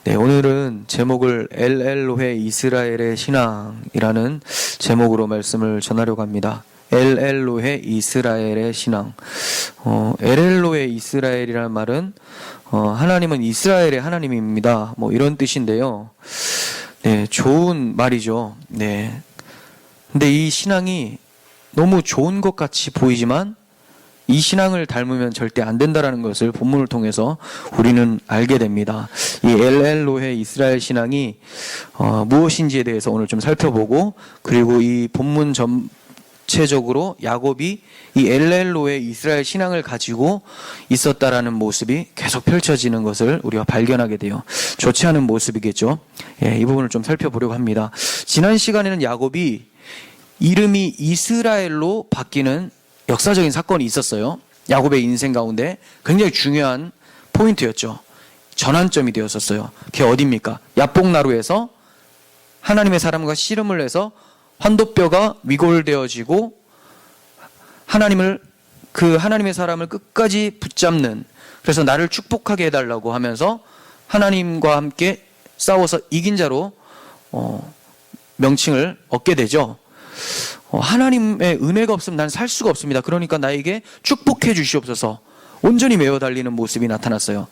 네, 오늘은 제목을 엘엘로헤 이스라엘의 신앙이라는 제목으로 말씀을 전하려고 합니다. 엘엘로헤 이스라엘의 신앙. 엘엘로헤 이스라엘이라는 말은 하나님은 이스라엘의 하나님입니다. 이런 뜻인데요. 네, 좋은 말이죠. 네. 근데 이 신앙이 너무 좋은 것 같이 보이지만 이 신앙을 닮으면 절대 안 된다라는 것을 본문을 통해서 우리는 알게 됩니다. 이 엘엘로헤 이스라엘 신앙이 무엇인지에 대해서 오늘 좀 살펴보고, 그리고 이 본문 전체적으로 야곱이 이 엘엘로헤 이스라엘 신앙을 가지고 있었다라는 모습이 계속 펼쳐지는 것을 우리가 발견하게 돼요. 좋지 않은 모습이겠죠. 예, 이 부분을 좀 살펴보려고 합니다. 지난 시간에는 야곱이 이름이 이스라엘로 바뀌는 역사적인 사건이 있었어요. 야곱의 인생 가운데 굉장히 중요한 포인트였죠. 전환점이 되었었어요. 그게 어디입니까? 야복나루에서 하나님의 사람과 씨름을 해서 환도뼈가 위골되어지고 하나님의 사람을 끝까지 붙잡는, 그래서 나를 축복하게 해달라고 하면서 하나님과 함께 싸워서 이긴 자로 명칭을 얻게 되죠. 하나님의 은혜가 없으면 난 살 수가 없습니다. 그러니까 나에게 축복해 주시옵소서, 온전히 메어 달리는 모습이 나타났어요.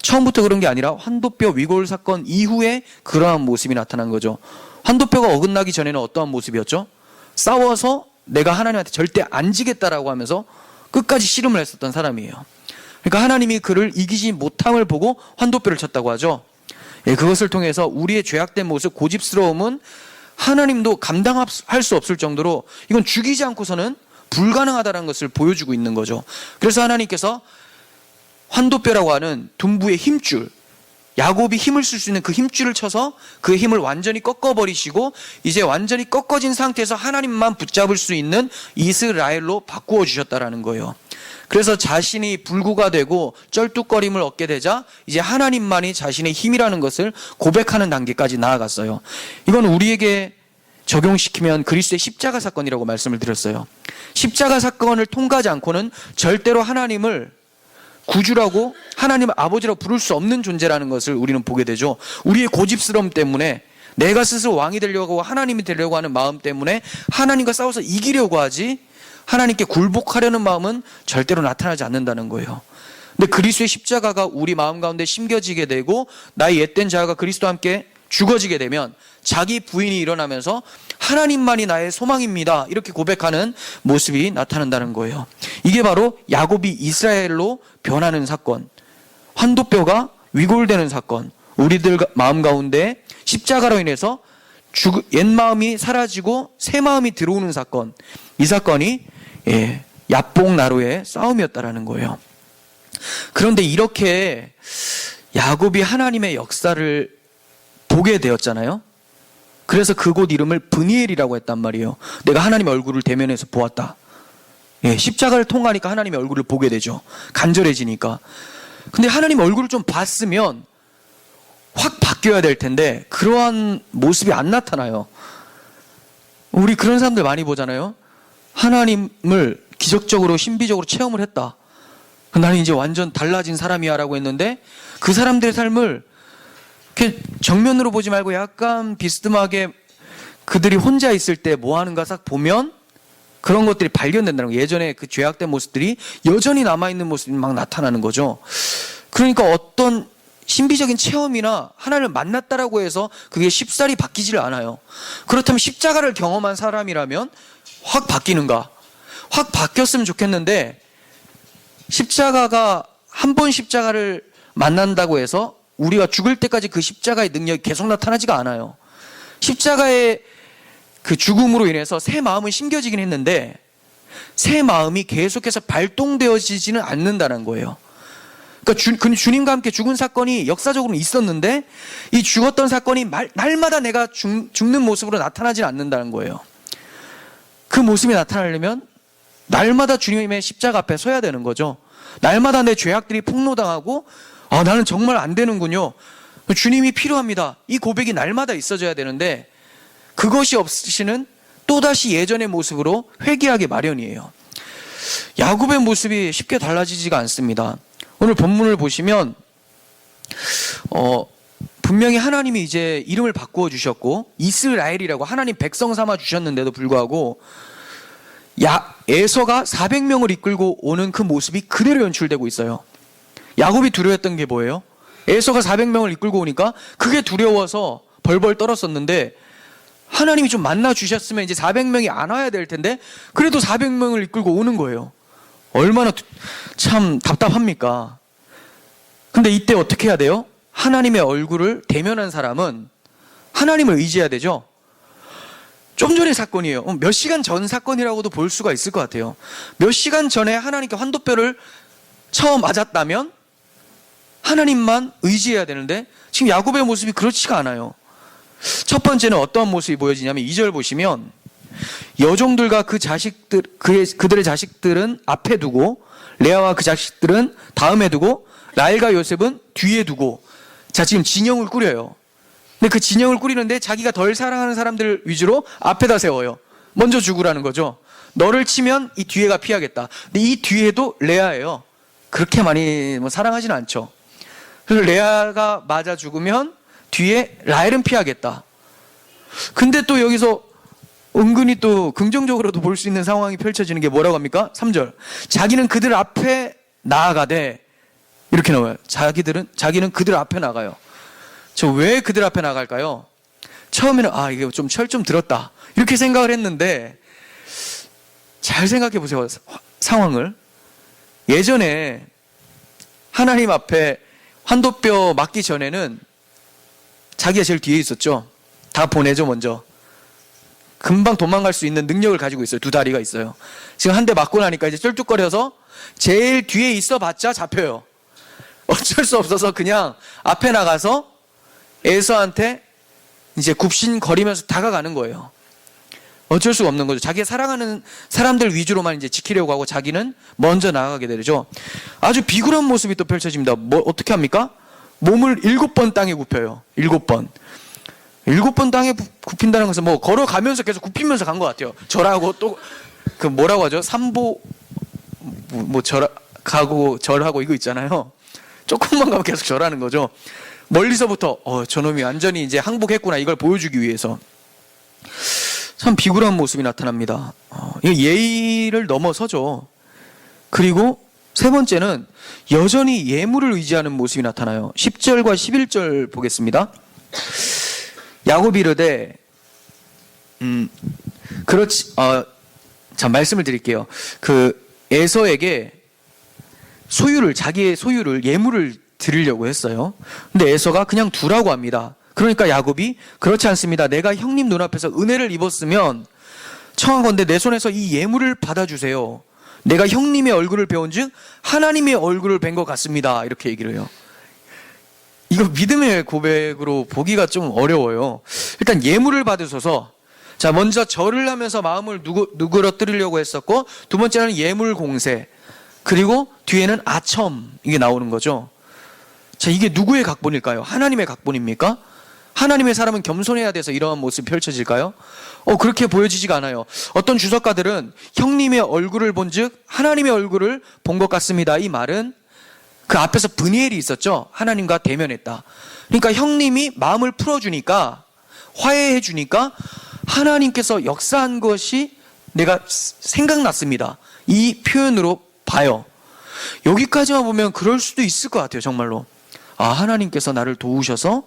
처음부터 그런 게 아니라 환도뼈 위골 사건 이후에 그러한 모습이 나타난 거죠. 환도뼈가 어긋나기 전에는 어떠한 모습이었죠? 싸워서 내가 하나님한테 절대 안 지겠다라고 하면서 끝까지 씨름을 했었던 사람이에요. 그러니까 하나님이 그를 이기지 못함을 보고 환도뼈를 쳤다고 하죠. 예, 그것을 통해서 우리의 죄악된 모습, 고집스러움은 하나님도 감당할 수 없을 정도로 이건 죽이지 않고서는 불가능하다는 것을 보여주고 있는 거죠. 그래서 하나님께서 환도뼈라고 하는 둔부의 힘줄, 야곱이 힘을 쓸 수 있는 그 힘줄을 쳐서 그의 힘을 완전히 꺾어버리시고 이제 완전히 꺾어진 상태에서 하나님만 붙잡을 수 있는 이스라엘로 바꾸어 주셨다라는 거예요. 그래서 자신이 불구가 되고 쩔뚝거림을 얻게 되자 이제 하나님만이 자신의 힘이라는 것을 고백하는 단계까지 나아갔어요. 이건 우리에게 적용시키면 그리스도의 십자가 사건이라고 말씀을 드렸어요. 십자가 사건을 통과하지 않고는 절대로 하나님을 구주라고, 하나님을 아버지라고 부를 수 없는 존재라는 것을 우리는 보게 되죠. 우리의 고집스러움 때문에, 내가 스스로 왕이 되려고 하고 하나님이 되려고 하는 마음 때문에 하나님과 싸워서 이기려고 하지, 하나님께 굴복하려는 마음은 절대로 나타나지 않는다는 거예요. 근데 그리스도의 십자가가 우리 마음 가운데 심겨지게 되고 나의 옛된 자아가 그리스도와 함께 죽어지게 되면 자기 부인이 일어나면서 하나님만이 나의 소망입니다, 이렇게 고백하는 모습이 나타난다는 거예요. 이게 바로 야곱이 이스라엘로 변하는 사건, 환도뼈가 위골되는 사건, 우리들 마음 가운데 십자가로 인해서 옛 마음이 사라지고 새 마음이 들어오는 사건, 이 사건이 야복나루의 싸움이었다라는 거예요. 그런데 이렇게 야곱이 하나님의 역사를 보게 되었잖아요. 그래서 그곳 이름을 브니엘이라고 했단 말이에요. 내가 하나님의 얼굴을 대면해서 보았다. 십자가를 통하니까 하나님의 얼굴을 보게 되죠. 간절해지니까. 근데 하나님 얼굴을 좀 봤으면 확 바뀌어야 될 텐데 그러한 모습이 안 나타나요. 우리 그런 사람들 많이 보잖아요. 하나님을 기적적으로 신비적으로 체험을 했다. 나는 이제 완전 달라진 사람이야 라고 했는데 그 사람들의 삶을 이렇게 정면으로 보지 말고 약간 비스듬하게 그들이 혼자 있을 때 뭐 하는가 싹 보면 그런 것들이 발견된다는 거예요. 예전에 그 죄악된 모습들이 여전히 남아있는 모습이 막 나타나는 거죠. 그러니까 어떤 신비적인 체험이나 하나님을 만났다라고 해서 그게 쉽사리 바뀌지를 않아요. 그렇다면 십자가를 경험한 사람이라면 확 바뀌는가? 확 바뀌었으면 좋겠는데 십자가가 한 번 십자가를 만난다고 해서 우리가 죽을 때까지 그 십자가의 능력이 계속 나타나지가 않아요. 십자가의 그 죽음으로 인해서 새 마음은 심겨지긴 했는데 새 마음이 계속해서 발동되어지지는 않는다는 거예요. 그러니까 주님과 함께 죽은 사건이 역사적으로는 있었는데 이 죽었던 사건이 날마다 내가 죽는 모습으로 나타나지는 않는다는 거예요. 그 모습이 나타나려면 날마다 주님의 십자가 앞에 서야 되는 거죠. 날마다 내 죄악들이 폭로당하고 나는 정말 안 되는군요, 주님이 필요합니다, 이 고백이 날마다 있어져야 되는데 그것이 없으시는 또다시 예전의 모습으로 회귀하기 마련이에요. 야곱의 모습이 쉽게 달라지지가 않습니다. 오늘 본문을 보시면 분명히 하나님이 이제 이름을 바꾸어 주셨고 이스라엘이라고 하나님 백성 삼아 주셨는데도 불구하고 에서가 400명을 이끌고 오는 그 모습이 그대로 연출되고 있어요. 야곱이 두려웠던 게 뭐예요? 에서가 400명을 이끌고 오니까 그게 두려워서 벌벌 떨었었는데 하나님이 좀 만나 주셨으면 이제 400명이 안 와야 될 텐데 그래도 400명을 이끌고 오는 거예요. 얼마나 참 답답합니까? 근데 이때 어떻게 해야 돼요? 하나님의 얼굴을 대면한 사람은 하나님을 의지해야 되죠. 좀 전의 사건이에요. 몇 시간 전 사건이라고도 볼 수가 있을 것 같아요. 몇 시간 전에 하나님께 환도뼈를 처음 맞았다면 하나님만 의지해야 되는데 지금 야곱의 모습이 그렇지가 않아요. 첫 번째는 어떠한 모습이 보여지냐면 2절 보시면 여종들과 그 자식들, 그들의 자식들은 앞에 두고 레아와 그 자식들은 다음에 두고 라헬과 요셉은 뒤에 두고 자 지금 진영을 꾸려요. 근데 그 진영을 꾸리는데 자기가 덜 사랑하는 사람들 위주로 앞에다 세워요. 먼저 죽으라는 거죠. 너를 치면 이 뒤에가 피하겠다. 근데 이 뒤에도 레아예요. 그렇게 많이 사랑하지는 않죠. 그래서 레아가 맞아 죽으면 뒤에 라헬은 피하겠다. 근데 또 여기서 은근히 또 긍정적으로도 볼 수 있는 상황이 펼쳐지는 게 뭐라고 합니까? 3절. 자기는 그들 앞에 나아가되 이렇게 나와요. 자기는 그들 앞에 나가요. 저 왜 그들 앞에 나갈까요? 처음에는 이게 좀 철 좀 들었다 이렇게 생각을 했는데 잘 생각해 보세요. 상황을. 예전에 하나님 앞에 환도뼈 맞기 전에는 자기가 제일 뒤에 있었죠. 다 보내죠. 먼저 금방 도망갈 수 있는 능력을 가지고 있어요. 두 다리가 있어요. 지금 한 대 맞고 나니까 이제 쩔뚝거려서 제일 뒤에 있어 봤자 잡혀요. 어쩔 수 없어서 그냥 앞에 나가서 에서한테 이제 굽신거리면서 다가가는 거예요. 어쩔 수가 없는 거죠. 자기가 사랑하는 사람들 위주로만 이제 지키려고 하고 자기는 먼저 나가게 되죠. 아주 비굴한 모습이 또 펼쳐집니다. 어떻게 합니까? 몸을 7번 땅에 굽혀요. 7번. 7번 땅에 굽힌다는 것은 걸어가면서 계속 굽히면서 간 것 같아요. 절하고 또 그 뭐라고 하죠? 삼보 가고 절하고 이거 있잖아요. 조금만 가면 계속 절하는 거죠. 멀리서부터 저놈이 완전히 이제 항복했구나 이걸 보여주기 위해서 참 비굴한 모습이 나타납니다. 예의를 넘어서죠. 그리고 세 번째는 여전히 예물을 의지하는 모습이 나타나요. 10절과 11절 보겠습니다. 야곱이 이르되 그렇지 자 말씀을 드릴게요. 그 에서에게 자기의 소유를 예물을 드리려고 했어요. 근데 에서가 그냥 두라고 합니다. 그러니까 야곱이 그렇지 않습니다. 내가 형님 눈앞에서 은혜를 입었으면 청하건대 내 손에서 이 예물을 받아주세요. 내가 형님의 얼굴을 배운 즉 하나님의 얼굴을 뵌 것 같습니다. 이렇게 얘기를 해요. 이거 믿음의 고백으로 보기가 좀 어려워요. 일단 예물을 받으셔서 자 먼저 절을 하면서 마음을 누그러뜨리려고 했었고 두 번째는 예물 공세 그리고 뒤에는 아첨 이게 나오는 거죠. 자 이게 누구의 각본일까요? 하나님의 각본입니까? 하나님의 사람은 겸손해야 돼서 이러한 모습이 펼쳐질까요? 그렇게 보여지지가 않아요. 어떤 주석가들은 형님의 얼굴을 본즉 하나님의 얼굴을 본 것 같습니다. 이 말은 그 앞에서 브니엘이 있었죠. 하나님과 대면했다. 그러니까 형님이 마음을 풀어주니까 화해해 주니까 하나님께서 역사한 것이 내가 생각났습니다. 이 표현으로 봐요. 여기까지만 보면 그럴 수도 있을 것 같아요. 정말로 하나님께서 나를 도우셔서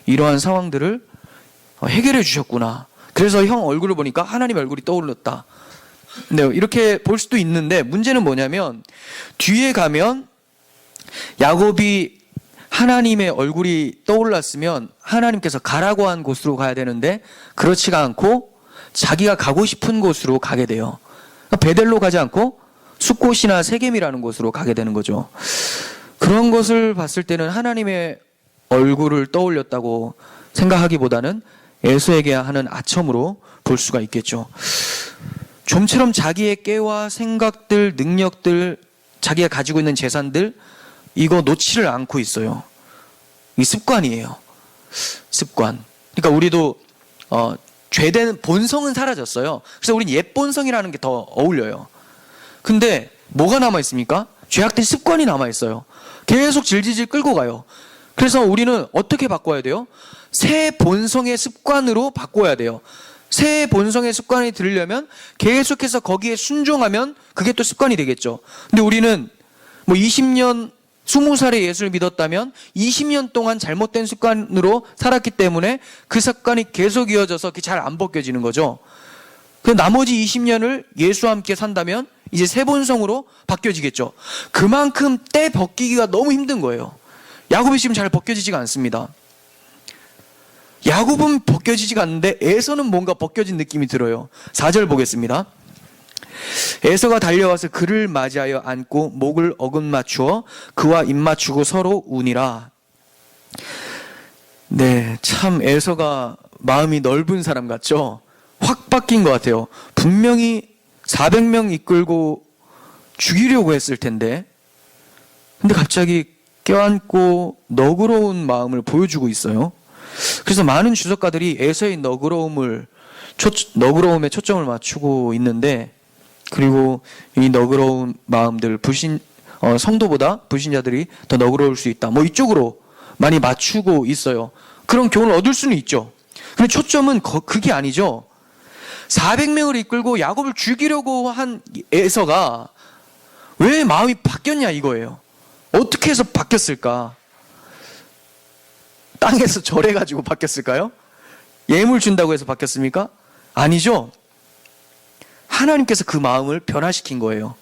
이러한 상황들을 해결해 주셨구나. 그래서 형 얼굴을 보니까 하나님 얼굴이 떠올랐다. 네, 이렇게 볼 수도 있는데 문제는 뭐냐면 뒤에 가면 야곱이 하나님의 얼굴이 떠올랐으면 하나님께서 가라고 한 곳으로 가야 되는데 그렇지가 않고 자기가 가고 싶은 곳으로 가게 돼요. 베델로 가지 않고 숫곳이나 세겜이라는 곳으로 가게 되는 거죠. 그런 것을 봤을 때는 하나님의 얼굴을 떠올렸다고 생각하기보다는 에서에게 하는 아첨으로 볼 수가 있겠죠. 좀처럼 자기의 깨와 생각들, 능력들, 자기가 가지고 있는 재산들 이거 놓지를 않고 있어요. 이 습관이에요. 습관. 그러니까 우리도 죄된 본성은 사라졌어요. 그래서 우린 옛 본성이라는 게 더 어울려요. 근데 뭐가 남아 있습니까? 죄악된 습관이 남아 있어요. 계속 질질질 끌고 가요. 그래서 우리는 어떻게 바꿔야 돼요? 새 본성의 습관으로 바꿔야 돼요. 새 본성의 습관이 들으려면 계속해서 거기에 순종하면 그게 또 습관이 되겠죠. 근데 우리는 뭐 20년, 20살에 예수를 믿었다면 20년 동안 잘못된 습관으로 살았기 때문에 그 습관이 계속 이어져서 그게 잘 안 벗겨지는 거죠. 그 나머지 20년을 예수와 함께 산다면 이제 새 본성으로 바뀌어지겠죠. 그만큼 때 벗기기가 너무 힘든 거예요. 야곱이 지금 잘 벗겨지지가 않습니다. 야곱은 벗겨지지가 않는데 에서는 뭔가 벗겨진 느낌이 들어요. 4절 보겠습니다. 에서가 달려와서 그를 맞이하여 안고 목을 어긋맞추어 그와 입맞추고 서로 우니라. 네, 참 에서가 마음이 넓은 사람 같죠? 확 바뀐 것 같아요. 분명히 400명 이끌고 죽이려고 했을 텐데 근데 갑자기 껴안고 너그러운 마음을 보여주고 있어요. 그래서 많은 주석가들이 에서의 너그러움에 초점을 맞추고 있는데, 그리고 이 너그러운 마음들 성도보다 불신자들이 더 너그러울 수 있다, 뭐 이쪽으로 많이 맞추고 있어요. 그런 교훈을 얻을 수는 있죠. 근데 초점은 그게 아니죠. 400명을 이끌고 야곱을 죽이려고 한 에서가 왜 마음이 바뀌었냐 이거예요. 어떻게 해서 바뀌었을까? 땅에서 절해가지고 바뀌었을까요? 예물 준다고 해서 바뀌었습니까? 아니죠. 하나님께서 그 마음을 변화시킨 거예요.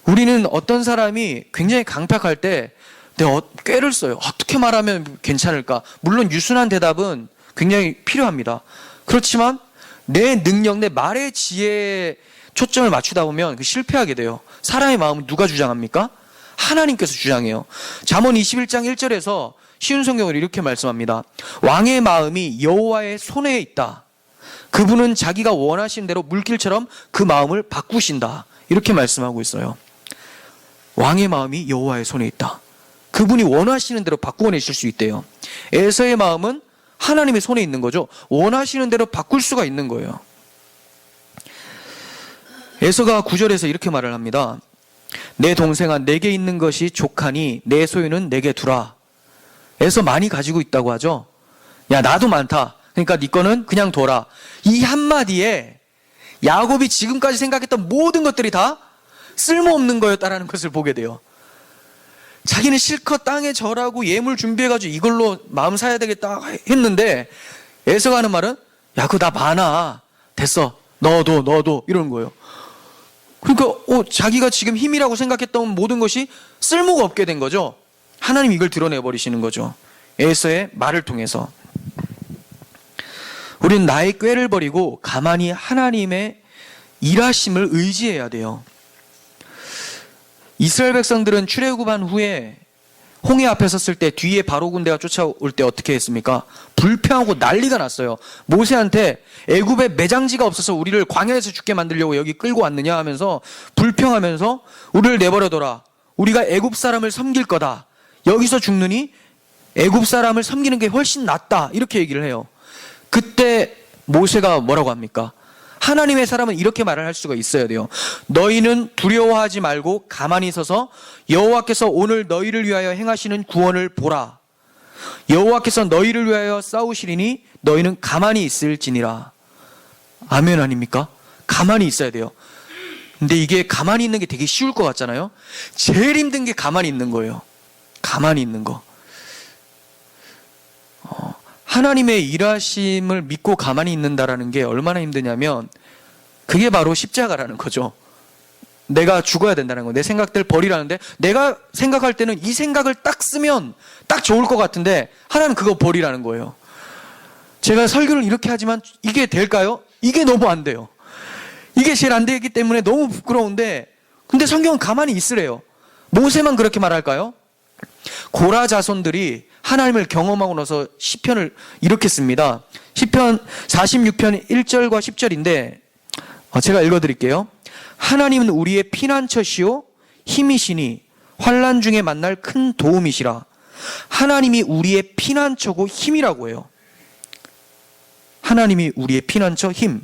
우리는 어떤 사람이 굉장히 강팍할 때 내가 꾀를 써요. 어떻게 말하면 괜찮을까? 물론 유순한 대답은 굉장히 필요합니다. 그렇지만 내 능력, 내 말의 지혜에 초점을 맞추다 보면 실패하게 돼요. 사람의 마음은 누가 주장합니까? 하나님께서 주장해요. 잠언 21장 1절에서 쉬운 성경을 이렇게 말씀합니다. 왕의 마음이 여호와의 손에 있다. 그분은 자기가 원하시는 대로 물길처럼 그 마음을 바꾸신다. 이렇게 말씀하고 있어요. 왕의 마음이 여호와의 손에 있다. 그분이 원하시는 대로 바꾸어내실 수 있대요. 에서의 마음은 하나님의 손에 있는 거죠. 원하시는 대로 바꿀 수가 있는 거예요. 에서가 9절에서 이렇게 말을 합니다. 내 동생아, 내게 있는 것이 족하니 내 소유는 내게 두라. 에서 많이 가지고 있다고 하죠. 야, 나도 많다. 그러니까 네 거는 그냥 둬라. 이 한마디에 야곱이 지금까지 생각했던 모든 것들이 다 쓸모없는 거였다라는 것을 보게 돼요. 자기는 실컷 땅에 절하고 예물 준비해가지고 이걸로 마음 사야 되겠다 했는데 에서가 하는 말은 야, 그거 나 많아. 됐어. 넣어둬. 이러는 거예요. 그러니까 자기가 지금 힘이라고 생각했던 모든 것이 쓸모가 없게 된 거죠. 하나님 이걸 드러내버리시는 거죠. 에서의 말을 통해서. 우리는 나의 꾀를 버리고 가만히 하나님의 일하심을 의지해야 돼요. 이스라엘 백성들은 출애굽한 후에 홍해 앞에 섰을 때 뒤에 바로 군대가 쫓아올 때 어떻게 했습니까? 불평하고 난리가 났어요. 모세한테 애굽에 매장지가 없어서 우리를 광야에서 죽게 만들려고 여기 끌고 왔느냐 하면서 불평하면서 우리를 내버려둬라. 우리가 애굽 사람을 섬길 거다. 여기서 죽느니 애굽 사람을 섬기는 게 훨씬 낫다. 이렇게 얘기를 해요. 그때 모세가 뭐라고 합니까? 하나님의 사람은 이렇게 말을 할 수가 있어야 돼요. 너희는 두려워하지 말고 가만히 서서 여호와께서 오늘 너희를 위하여 행하시는 구원을 보라. 여호와께서 너희를 위하여 싸우시리니 너희는 가만히 있을지니라. 아멘 아닙니까? 가만히 있어야 돼요. 근데 이게 가만히 있는 게 되게 쉬울 것 같잖아요. 제일 힘든 게 가만히 있는 거예요. 가만히 있는 거. 하나님의 일하심을 믿고 가만히 있는다라는 게 얼마나 힘드냐면 그게 바로 십자가라는 거죠. 내가 죽어야 된다는 거. 내 생각들 버리라는데 내가 생각할 때는 이 생각을 딱 쓰면 딱 좋을 것 같은데 하나는 그거 버리라는 거예요. 제가 설교를 이렇게 하지만 이게 될까요? 이게 너무 안 돼요. 이게 제일 안 되기 때문에 너무 부끄러운데 근데 성경은 가만히 있으래요. 모세만 그렇게 말할까요? 고라 자손들이 하나님을 경험하고 나서 시편을 이렇게 씁니다. 시편 46편 1절과 10절인데 제가 읽어드릴게요. 하나님은 우리의 피난처시요 힘이시니 환난 중에 만날 큰 도움이시라. 하나님이 우리의 피난처고 힘이라고 해요. 하나님이 우리의 피난처, 힘.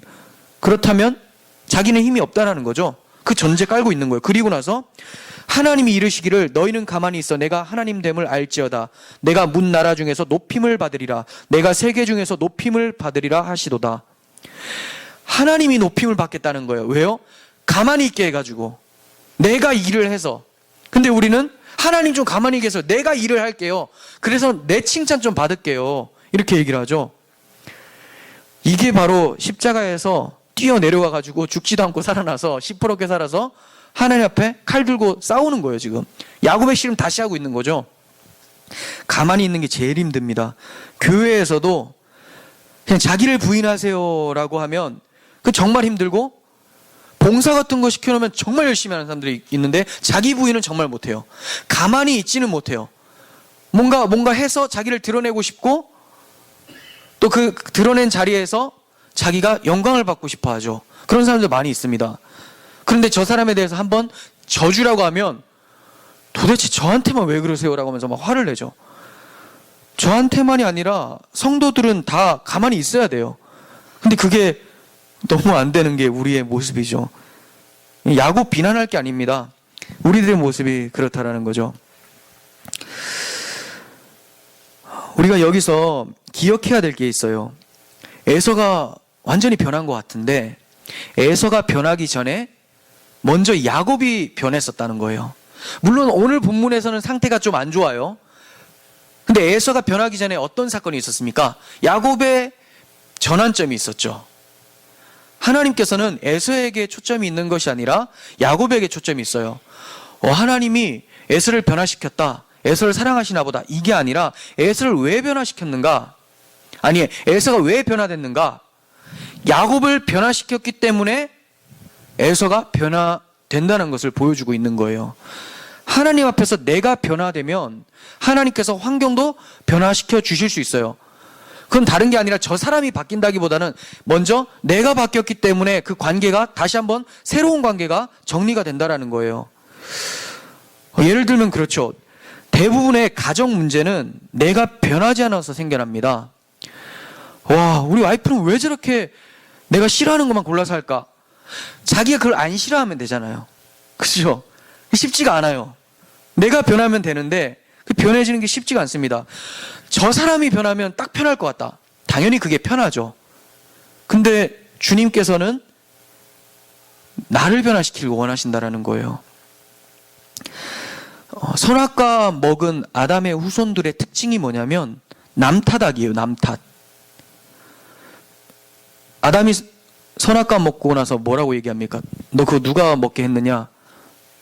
그렇다면 자기는 힘이 없다라는 거죠. 그 전제 깔고 있는 거예요. 그리고 나서 하나님이 이르시기를 너희는 가만히 있어 내가 하나님 됨을 알지어다. 내가 문 나라 중에서 높임을 받으리라. 내가 세계 중에서 높임을 받으리라 하시도다. 하나님이 높임을 받겠다는 거예요. 왜요? 가만히 있게 해가지고 내가 일을 해서. 근데 우리는 하나님 좀 가만히 계세요. 내가 일을 할게요. 그래서 내 칭찬 좀 받을게요. 이렇게 얘기를 하죠. 이게 바로 십자가에서 뛰어내려와가지고 죽지도 않고 살아나서 시퍼렇게 살아서 하나님 앞에 칼 들고 싸우는 거예요. 지금 야곱의 씨름 다시 하고 있는 거죠. 가만히 있는 게 제일 힘듭니다. 교회에서도 그냥 자기를 부인하세요라고 하면 그 정말 힘들고, 봉사 같은 거 시켜놓으면 정말 열심히 하는 사람들이 있는데 자기 부인은 정말 못해요. 가만히 있지는 못해요. 뭔가 해서 자기를 드러내고 싶고, 또 그 드러낸 자리에서 자기가 영광을 받고 싶어 하죠. 그런 사람들 많이 있습니다. 그런데 저 사람에 대해서 한번 저주라고 하면 도대체 저한테만 왜 그러세요라고 하면서 막 화를 내죠. 저한테만이 아니라 성도들은 다 가만히 있어야 돼요. 근데 그게 너무 안 되는 게 우리의 모습이죠. 야곱 비난할 게 아닙니다. 우리들의 모습이 그렇다라는 거죠. 우리가 여기서 기억해야 될 게 있어요. 에서가 완전히 변한 것 같은데, 에서가 변하기 전에 먼저 야곱이 변했었다는 거예요. 물론 오늘 본문에서는 상태가 좀 안 좋아요. 근데 에서가 변하기 전에 어떤 사건이 있었습니까? 야곱의 전환점이 있었죠. 하나님께서는 에서에게 초점이 있는 것이 아니라 야곱에게 초점이 있어요. 하나님이 에서를 변화시켰다, 에서를 사랑하시나 보다, 이게 아니라 에서를 왜 변화시켰는가? 아니, 에서가 왜 변화됐는가? 야곱을 변화시켰기 때문에 에서가 변화된다는 것을 보여주고 있는 거예요. 하나님 앞에서 내가 변화되면 하나님께서 환경도 변화시켜 주실 수 있어요. 그건 다른 게 아니라 저 사람이 바뀐다기보다는 먼저 내가 바뀌었기 때문에 그 관계가 다시 한번 새로운 관계가 정리가 된다라는 거예요. 예를 들면 그렇죠. 대부분의 가정 문제는 내가 변하지 않아서 생겨납니다. 와, 우리 와이프는 왜 저렇게 내가 싫어하는 것만 골라서 할까? 자기가 그걸 안 싫어하면 되잖아요. 그렇죠? 쉽지가 않아요. 내가 변하면 되는데 그 변해지는 게 쉽지가 않습니다. 저 사람이 변하면 딱 편할 것 같다. 당연히 그게 편하죠. 근데 주님께서는 나를 변화시키고 원하신다라는 거예요. 선악과 먹은 아담의 후손들의 특징이 뭐냐면 남탓하기예요. 남탓. 아담이 선악과 먹고 나서 뭐라고 얘기합니까? 너 그거 누가 먹게 했느냐?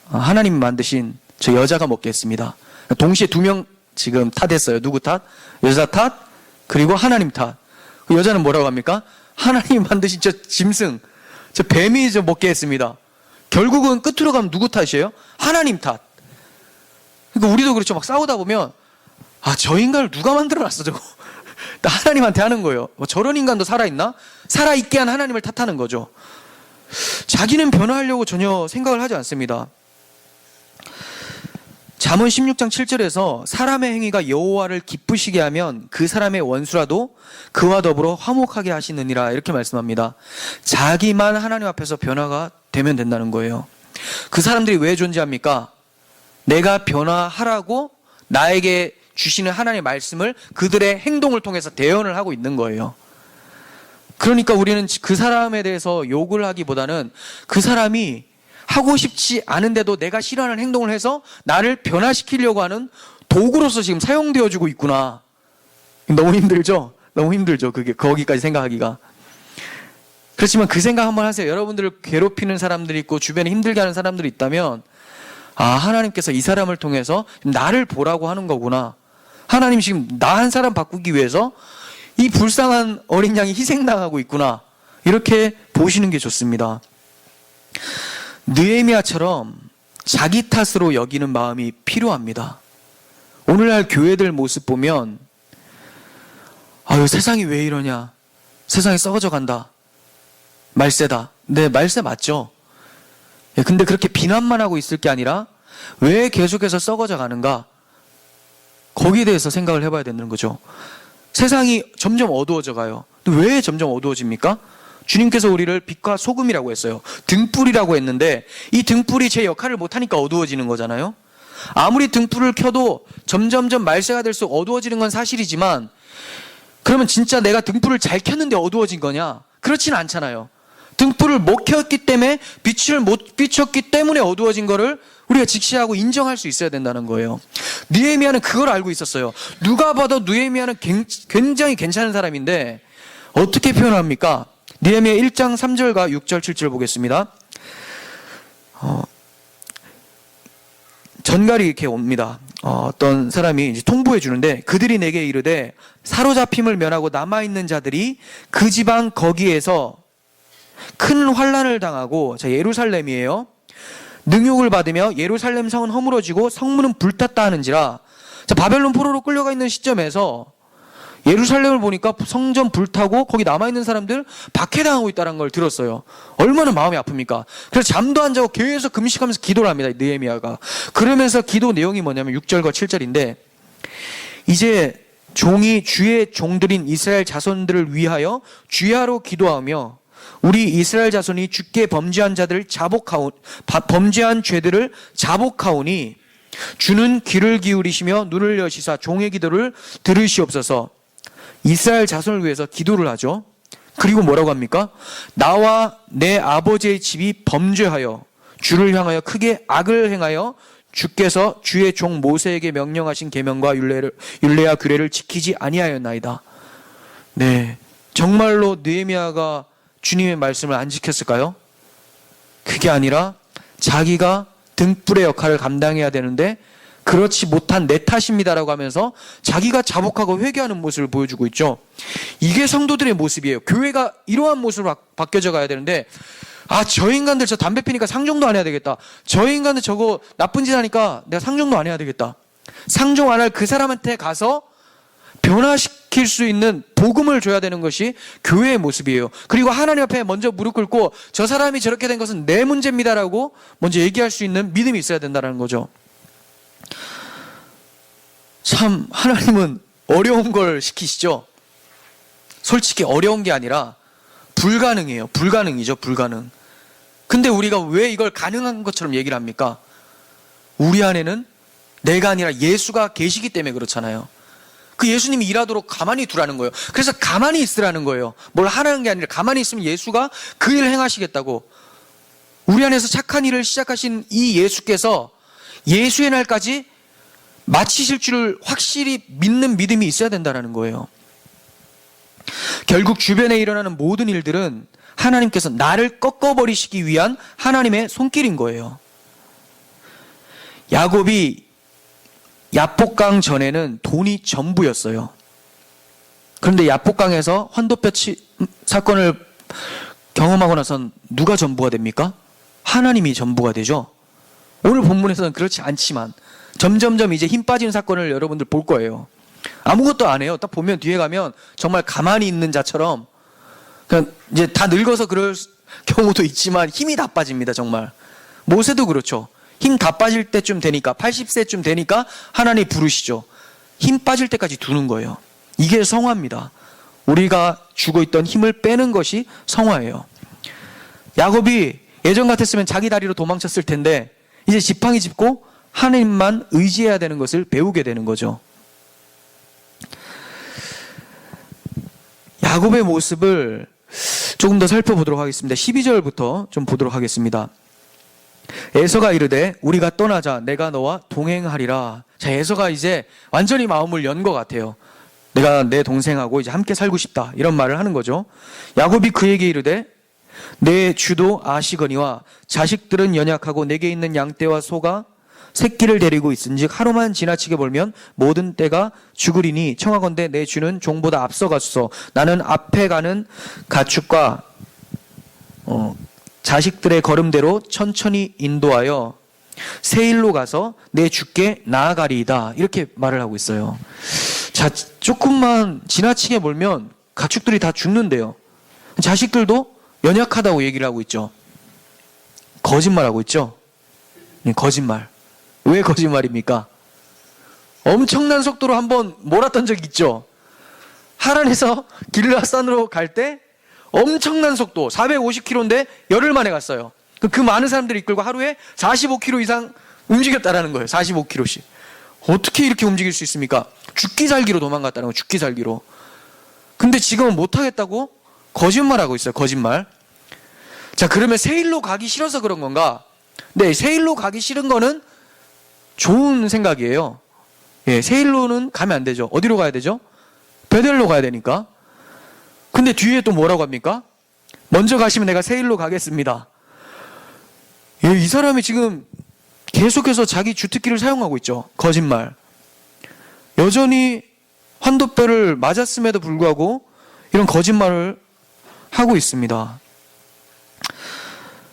하나님이 만드신 저 여자가 먹게 했습니다. 동시에 두 명 지금 탓했어요. 누구 탓? 여자 탓, 그리고 하나님 탓. 그 여자는 뭐라고 합니까? 하나님 만드신 저 짐승, 저 뱀이 저 먹게 했습니다. 결국은 끝으로 가면 누구 탓이에요? 하나님 탓. 그러니까 우리도 그렇죠. 막 싸우다 보면 저 인간을 누가 만들어놨어 저거. 나 하나님한테 하는 거예요. 저런 인간도 살아있나? 살아있게 한 하나님을 탓하는 거죠. 자기는 변화하려고 전혀 생각을 하지 않습니다. 잠언 16장 7절에서 사람의 행위가 여호와를 기쁘시게 하면 그 사람의 원수라도 그와 더불어 화목하게 하시느니라, 이렇게 말씀합니다. 자기만 하나님 앞에서 변화가 되면 된다는 거예요. 그 사람들이 왜 존재합니까? 내가 변화하라고 나에게 주시는 하나님의 말씀을 그들의 행동을 통해서 대언을 하고 있는 거예요. 그러니까 우리는 그 사람에 대해서 욕을 하기보다는 그 사람이 하고 싶지 않은데도 내가 싫어하는 행동을 해서 나를 변화시키려고 하는 도구로서 지금 사용되어주고 있구나. 너무 힘들죠? 너무 힘들죠. 거기까지 생각하기가. 그렇지만 그 생각 한번 하세요. 여러분들을 괴롭히는 사람들이 있고 주변에 힘들게 하는 사람들이 있다면, 하나님께서 이 사람을 통해서 나를 보라고 하는 거구나. 하나님 지금 나 한 사람 바꾸기 위해서 이 불쌍한 어린 양이 희생당하고 있구나. 이렇게 보시는 게 좋습니다. 느헤미야처럼 자기 탓으로 여기는 마음이 필요합니다. 오늘날 교회들 모습 보면 세상이 왜 이러냐, 세상이 썩어져 간다, 말세다. 네, 말세 맞죠. 근데 그렇게 비난만 하고 있을 게 아니라 왜 계속해서 썩어져 가는가, 거기에 대해서 생각을 해봐야 되는 거죠. 세상이 점점 어두워져 가요. 왜 점점 어두워집니까? 주님께서 우리를 빛과 소금이라고 했어요. 등불이라고 했는데 이 등불이 제 역할을 못하니까 어두워지는 거잖아요. 아무리 등불을 켜도 점점점 말세가 될수록 어두워지는 건 사실이지만 그러면 진짜 내가 등불을 잘 켰는데 어두워진 거냐? 그렇지는 않잖아요. 등불을 못 켰기 때문에 빛을 못 비췄기 때문에 어두워진 거를 우리가 직시하고 인정할 수 있어야 된다는 거예요. 느헤미야는 그걸 알고 있었어요. 누가 봐도 느헤미야는 굉장히 괜찮은 사람인데 어떻게 표현합니까? 느헤미야 1장 3절과 6절 7절 보겠습니다. 전갈이 이렇게 옵니다. 어떤 사람이 이제 통보해 주는데 그들이 내게 이르되 사로잡힘을 면하고 남아있는 자들이 그 지방 거기에서 큰 환난을 당하고, 자, 예루살렘이에요. 능욕을 받으며 예루살렘 성은 허물어지고 성문은 불탔다 하는지라. 자, 바벨론 포로로 끌려가 있는 시점에서 예루살렘을 보니까 성전 불타고 거기 남아있는 사람들 박해당하고 있다는 걸 들었어요. 얼마나 마음이 아픕니까? 그래서 잠도 안 자고 계속 금식하면서 기도를 합니다. 느헤미야가. 그러면서 기도 내용이 뭐냐면 6절과 7절인데 이제 종이 주의 종들인 이스라엘 자손들을 위하여 주야로 기도하며 우리 이스라엘 자손이 주께 범죄한 자들을 범죄한 죄들을 자복하오니 주는 귀를 기울이시며 눈을 여시사 종의 기도를 들으시옵소서. 이스라엘 자손을 위해서 기도를 하죠. 그리고 뭐라고 합니까? 나와 내 아버지의 집이 범죄하여 주를 향하여 크게 악을 행하여 주께서 주의 종 모세에게 명령하신 계명과 율례와 규례를 지키지 아니하였나이다. 네, 정말로 느헤미야가 주님의 말씀을 안 지켰을까요? 그게 아니라 자기가 등불의 역할을 감당해야 되는데 그렇지 못한 내 탓입니다라고 하면서 자기가 자복하고 회개하는 모습을 보여주고 있죠. 이게 성도들의 모습이에요. 교회가 이러한 모습으로 바뀌어져 가야 되는데 저 인간들 저 담배 피니까 상종도 안 해야 되겠다. 저 인간들 저거 나쁜 짓 하니까 내가 상종도 안 해야 되겠다. 상종 안 할 그 사람한테 가서 변화시킬 수 있는 복음을 줘야 되는 것이 교회의 모습이에요. 그리고 하나님 앞에 먼저 무릎 꿇고 저 사람이 저렇게 된 것은 내 문제입니다라고 먼저 얘기할 수 있는 믿음이 있어야 된다는 거죠. 참 하나님은 어려운 걸 시키시죠. 솔직히 어려운 게 아니라 불가능해요. 불가능이죠. 불가능. 근데 우리가 왜 이걸 가능한 것처럼 얘기를 합니까? 우리 안에는 내가 아니라 예수가 계시기 때문에 그렇잖아요. 그 예수님이 일하도록 가만히 두라는 거예요. 그래서 가만히 있으라는 거예요. 뭘 하라는 게 아니라 가만히 있으면 예수가 그 일을 행하시겠다고. 우리 안에서 착한 일을 시작하신 이 예수께서 예수의 날까지 마치실 줄을 확실히 믿는 믿음이 있어야 된다는 거예요. 결국 주변에 일어나는 모든 일들은 하나님께서 나를 꺾어버리시기 위한 하나님의 손길인 거예요. 야곱이 야복강 전에는 돈이 전부였어요. 그런데 야복강에서 환도뼈 사건을 경험하고 나선 누가 전부가 됩니까? 하나님이 전부가 되죠. 오늘 본문에서는 그렇지 않지만 점점점 이제 힘 빠지는 사건을 여러분들 볼 거예요. 아무것도 안 해요. 딱 보면 뒤에 가면 정말 가만히 있는 자처럼 그냥 이제 다 늙어서 그럴 경우도 있지만 힘이 다 빠집니다. 정말. 모세도 그렇죠. 힘 다 빠질 때쯤 되니까 80세쯤 되니까 하나님 부르시죠. 힘 빠질 때까지 두는 거예요. 이게 성화입니다. 우리가 주고 있던 힘을 빼는 것이 성화예요. 야곱이 예전 같았으면 자기 다리로 도망쳤을 텐데 이제 지팡이 짚고 하나님만 의지해야 되는 것을 배우게 되는 거죠. 야곱의 모습을 조금 더 살펴보도록 하겠습니다. 12절부터 좀 보도록 하겠습니다. 에서가 이르되 우리가 떠나자 내가 너와 동행하리라. 자, 에서가 이제 완전히 마음을 연 것 같아요. 내가 내 동생하고 이제 함께 살고 싶다 이런 말을 하는 거죠. 야곱이 그에게 이르되 내 주도 아시거니와 자식들은 연약하고 내게 있는 양떼와 소가 새끼를 데리고 있은즉 하루만 지나치게 벌면 모든 떼가 죽으리니 청하건대 내 주는 종보다 앞서가소서. 나는 앞에 가는 가축과 자식들의 걸음대로 천천히 인도하여 세일로 가서 내 주께 나아가리이다. 이렇게 말을 하고 있어요. 자, 조금만 지나치게 몰면 가축들이 다 죽는데요. 자식들도 연약하다고 얘기를 하고 있죠. 거짓말하고 있죠. 거짓말. 왜 거짓말입니까? 엄청난 속도로 한번 몰았던 적이 있죠. 하란에서 길라산으로 갈 때 엄청난 속도 450km인데 열흘 만에 갔어요. 그 많은 사람들을 이끌고 하루에 45km 이상 움직였다라는 거예요. 45km씩. 어떻게 이렇게 움직일 수 있습니까? 죽기 살기로 도망갔다는 거예요. 죽기 살기로. 근데 지금은 못하겠다고 거짓말하고 있어요. 거짓말. 자, 그러면 세일로 가기 싫어서 그런 건가? 네, 세일로 가기 싫은 거는 좋은 생각이에요. 예, 세일로는 가면 안 되죠. 어디로 가야 되죠? 베델로 가야 되니까. 근데 뒤에 또 뭐라고 합니까? 먼저 가시면 내가 세일로 가겠습니다. 예, 이 사람이 지금 계속해서 자기 주특기를 사용하고 있죠. 거짓말. 여전히 환도뼈를 맞았음에도 불구하고 이런 거짓말을 하고 있습니다.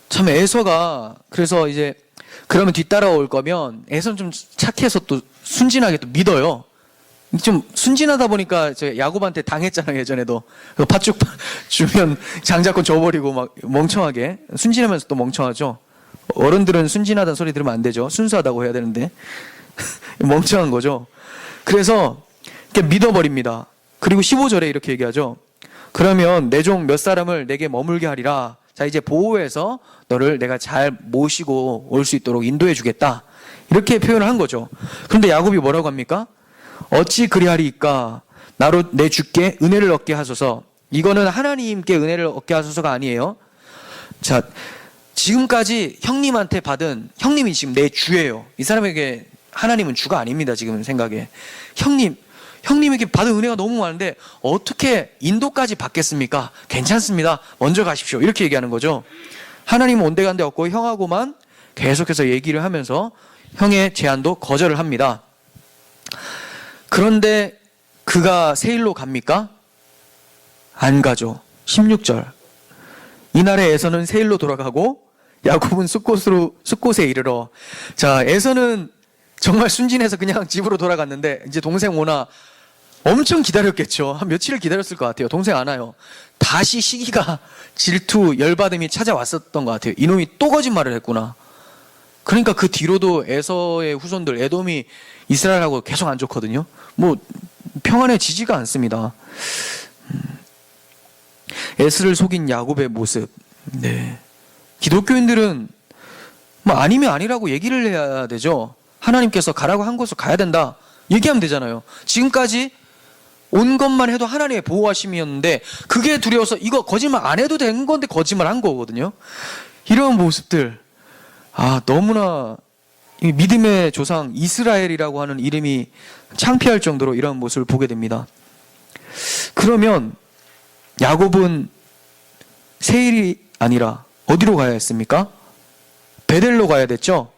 참 에서가 그래서 이제 그러면 뒤따라올 거면 에서는 좀 착해서 또 순진하게 또 믿어요. 좀 순진하다 보니까 제가 야곱한테 당했잖아요. 예전에도 팥죽 주면 장자권 줘버리고 막 멍청하게 순진하면서 또 멍청하죠. 어른들은 순진하다는 소리 들으면 안 되죠. 순수하다고 해야 되는데 멍청한 거죠. 그래서 이렇게 믿어버립니다. 그리고 15절에 이렇게 얘기하죠. 그러면 내 종 몇 사람을 내게 머물게 하리라. 자, 이제 보호해서 너를 내가 잘 모시고 올 수 있도록 인도해 주겠다. 이렇게 표현을 한 거죠. 그런데 야곱이 뭐라고 합니까? 어찌 그리하리이까? 나로 내 주께 은혜를 얻게 하소서. 이거는 하나님께 은혜를 얻게 하소서가 아니에요. 자, 지금까지 형님한테 받은, 형님이 지금 내 주예요. 이 사람에게 하나님은 주가 아닙니다. 지금 생각에. 형님에게 받은 은혜가 너무 많은데 어떻게 인도까지 받겠습니까? 괜찮습니다. 먼저 가십시오. 이렇게 얘기하는 거죠. 하나님은 온데간데 없고 형하고만 계속해서 얘기를 하면서 형의 제안도 거절을 합니다. 그런데 그가 세일로 갑니까? 안 가죠. 16절. 이날에 에서는 세일로 돌아가고 야곱은 숫곳에 이르러. 자, 에서는 정말 순진해서 그냥 집으로 돌아갔는데 이제 동생 오나 엄청 기다렸겠죠. 한 며칠을 기다렸을 것 같아요. 동생 안 와요. 다시 시기가 질투, 열받음이 찾아왔었던 것 같아요. 이놈이 또 거짓말을 했구나. 그러니까 그 뒤로도 에서의 후손들, 에돔이 이스라엘하고 계속 안 좋거든요. 뭐 평안해지지가 않습니다. 에스를 속인 야곱의 모습. 네. 기독교인들은 뭐 아니면 아니라고 얘기를 해야 되죠. 하나님께서 가라고 한 곳으로 가야 된다. 얘기하면 되잖아요. 지금까지 온 것만 해도 하나님의 보호하심이었는데 그게 두려워서 이거 거짓말 안 해도 되는 건데 거짓말 한 거거든요. 이런 모습들. 너무나 믿음의 조상 이스라엘이라고 하는 이름이 창피할 정도로 이런 모습을 보게 됩니다. 그러면 야곱은 세일이 아니라 어디로 가야 했습니까? 베델로 가야 됐죠.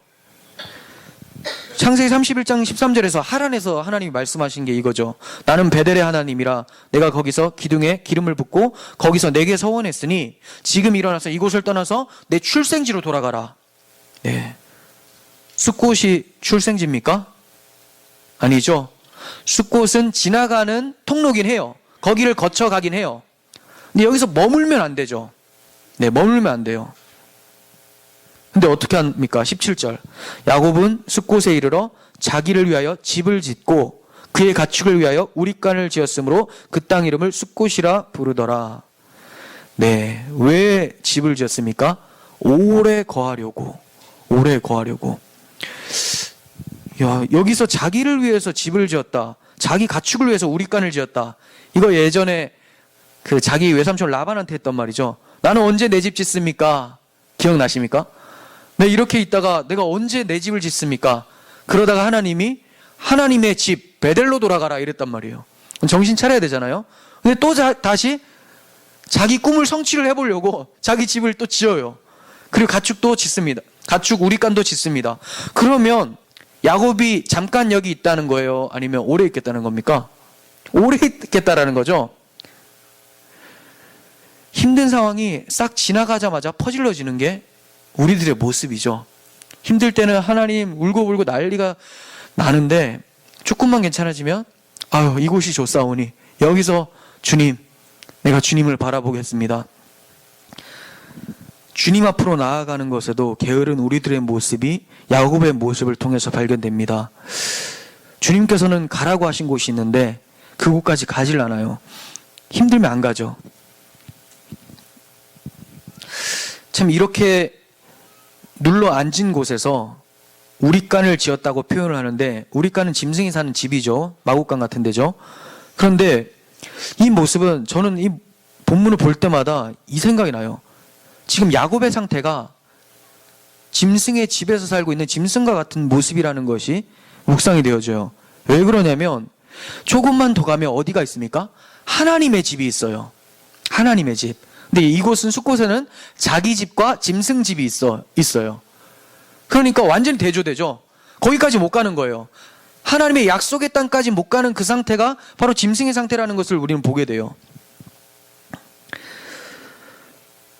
창세기 31장 13절에서 하란에서 하나님이 말씀하신 게 이거죠. 나는 베델의 하나님이라 내가 거기서 기둥에 기름을 붓고 거기서 내게 서원했으니 지금 일어나서 이곳을 떠나서 내 출생지로 돌아가라. 네. 숫곳이 출생지입니까? 아니죠. 숫곳은 지나가는 통로긴 해요. 거기를 거쳐 가긴 해요. 근데 여기서 머물면 안 되죠. 네, 머물면 안 돼요. 근데 어떻게 합니까? 17절. 야곱은 숫곳에 이르러 자기를 위하여 집을 짓고 그의 가축을 위하여 우릿간을 지었으므로 그 땅 이름을 숫곳이라 부르더라. 네, 왜 집을 지었습니까? 오래 거하려고. 오래 거하려고. 야, 여기서 자기를 위해서 집을 지었다. 자기 가축을 위해서 우릿간을 지었다. 이거 예전에 그 자기 외삼촌 라반한테 했던 말이죠. 나는 언제 내 집 짓습니까? 기억나십니까? 네, 이렇게 있다가 내가 언제 내 집을 짓습니까? 그러다가 하나님이 하나님의 집 베델로 돌아가라 이랬단 말이에요. 정신 차려야 되잖아요. 근데 또 다시 자기 꿈을 성취를 해보려고 자기 집을 또 지어요. 그리고 가축도 짓습니다. 가축 우릿간도 짓습니다. 그러면 야곱이 잠깐 여기 있다는 거예요? 아니면 오래 있겠다는 겁니까? 오래 있겠다라는 거죠. 힘든 상황이 싹 지나가자마자 퍼질러지는 게 우리들의 모습이죠. 힘들 때는 하나님 울고불고 난리가 나는데 조금만 괜찮아지면 이곳이 좋사오니 여기서 주님, 내가 주님을 바라보겠습니다. 주님 앞으로 나아가는 것에도 게으른 우리들의 모습이 야곱의 모습을 통해서 발견됩니다. 주님께서는 가라고 하신 곳이 있는데 그곳까지 가질 않아요. 힘들면 안 가죠. 참 이렇게 눌러 앉은 곳에서 우리간을 지었다고 표현을 하는데, 우리간은 짐승이 사는 집이죠. 마곡간 같은 데죠. 그런데 이 모습은 저는 이 본문을 볼 때마다 이 생각이 나요. 지금 야곱의 상태가 짐승의 집에서 살고 있는 짐승과 같은 모습이라는 것이 묵상이 되어져요. 왜 그러냐면 조금만 더 가면 어디가 있습니까? 하나님의 집이 있어요. 하나님의 집. 근데 이곳은 숫곳에는 자기 집과 짐승 집이 있어요. 그러니까 완전히 대조되죠. 거기까지 못 가는 거예요. 하나님의 약속의 땅까지 못 가는 그 상태가 바로 짐승의 상태라는 것을 우리는 보게 돼요.